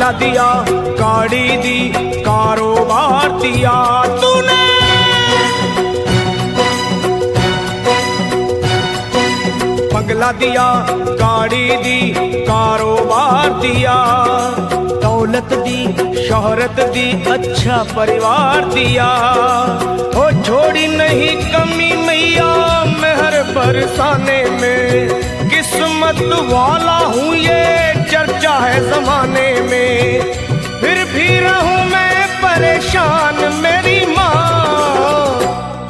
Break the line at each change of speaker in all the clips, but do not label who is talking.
बंगला दिया, गाड़ी दी, कारोबार दिया तूने। बंगला दिया, गाड़ी दी, कारोबार दिया, दौलत दी, शोहरत दी, अच्छा परिवार दिया। ओ छोड़ी नहीं कमी मैया मेहर बरसाने में, किस्मत वाला हूँ ये चर्चा है जमाने में। फिर भी रहूं मैं परेशान मेरी माँ,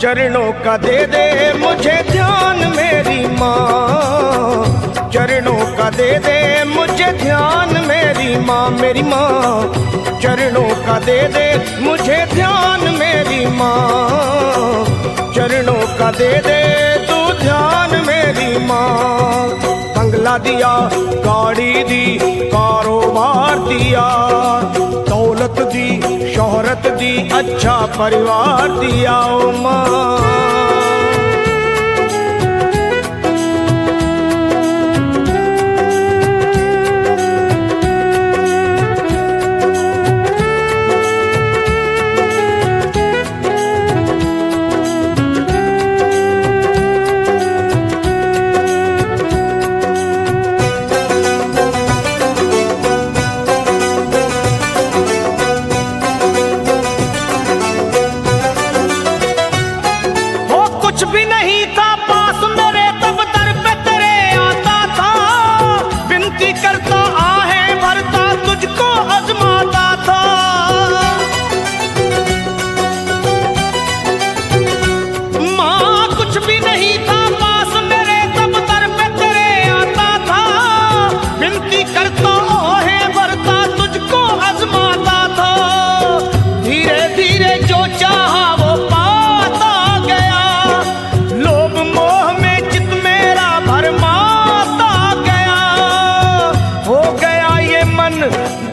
चरणों का दे दे मुझे ध्यान मेरी माँ, चरणों का दे दे मुझे ध्यान मेरी माँ। मेरी माँ चरणों का दे दे मुझे ध्यान मेरी माँ, चरणों का दे दे तू ध्यान मेरी माँ। बंगला दिया, गाड़ी दी, कारोबार दिया, दौलत दी, शोहरत दी, अच्छा परिवार दिया ओ माँ।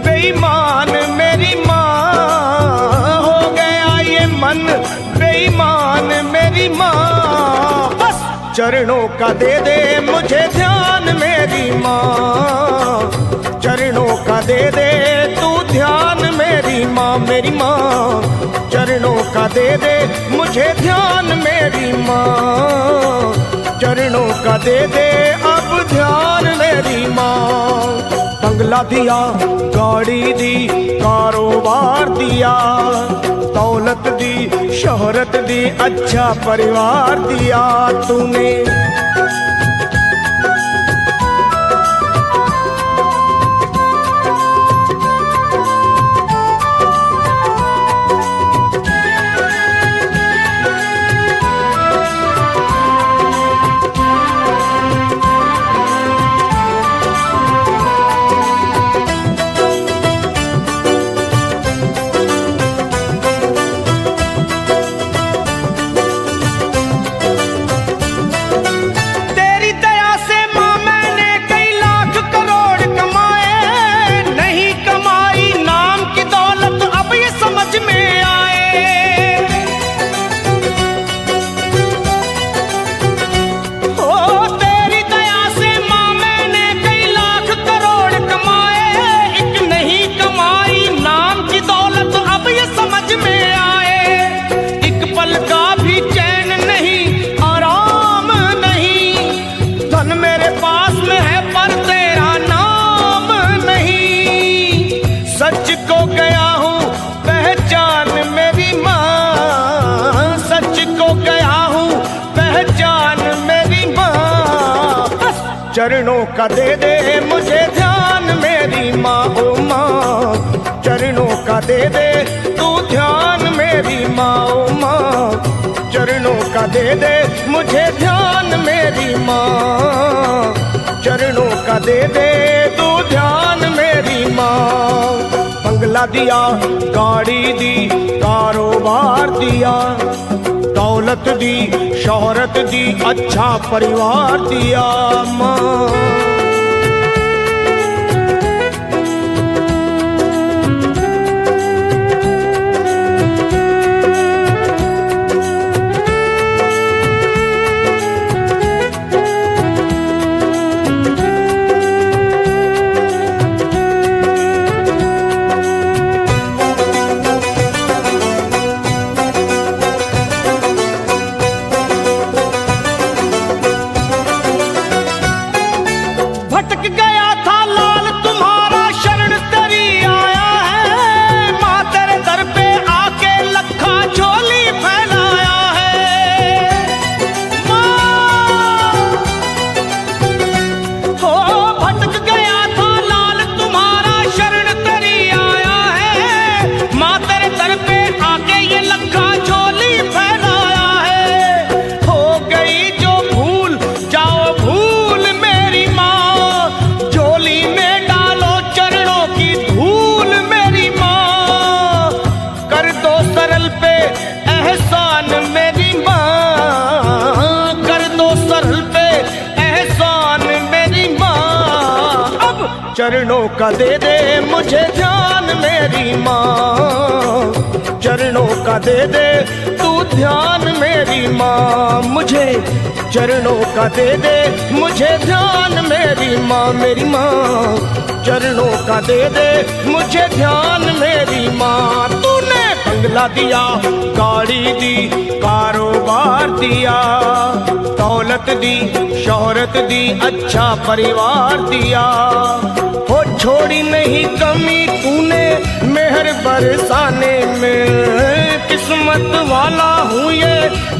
बेईमान मेरी माँ, हो गया ये मन बेईमान मेरी माँ। बस चरणों का दे दे मुझे ध्यान मेरी माँ, चरणों का दे दे तू ध्यान मेरी माँ। मेरी माँ चरणों का दे दे मुझे ध्यान मेरी माँ, चरणों का दे दे अब ध्यान मेरी माँ। बंगला दिया, गाड़ी दी, कारोबार दिया, दौलत दी, शोहरत दी, अच्छा परिवार दिया तूने। चरणों का दे दे मुझे ध्यान मेरी माँ ओ माँ, चरणों का दे दे तू ध्यान मेरी माँ ओ माँ, चरणों का दे दे मुझे ध्यान मेरी माँ, चरणों का दे दे तू ध्यान मेरी माँ। बंगला दिया, गाड़ी दी, कारोबार दिया, दौलत दी, शोहरत दी, अच्छा परिवार दिया माँ। सरल पे एहसान मेरी माँ, कर दो सरल पे एहसान मेरी माँ। अब चरणों का दे दे मुझे ध्यान मेरी माँ, चरणों का दे दे तू ध्यान मेरी माँ। मुझे चरणों का दे दे मुझे ध्यान मेरी माँ, मेरी माँ। चरणों का दे दे मुझे ध्यान मेरी माँ। तूने बंगला दिया, गाड़ी दी, कारोबार दिया, दौलत दी, शोहरत दी, अच्छा परिवार दिया। हो छोड़ी नहीं कमी तूने मेहर बरसाने में, किस्मत वाला हूँ ये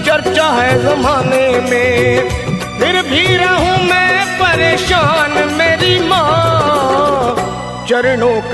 चर्चा है जमाने में। फिर भी रहूं मैं परेशान मेरी माँ, चरणों का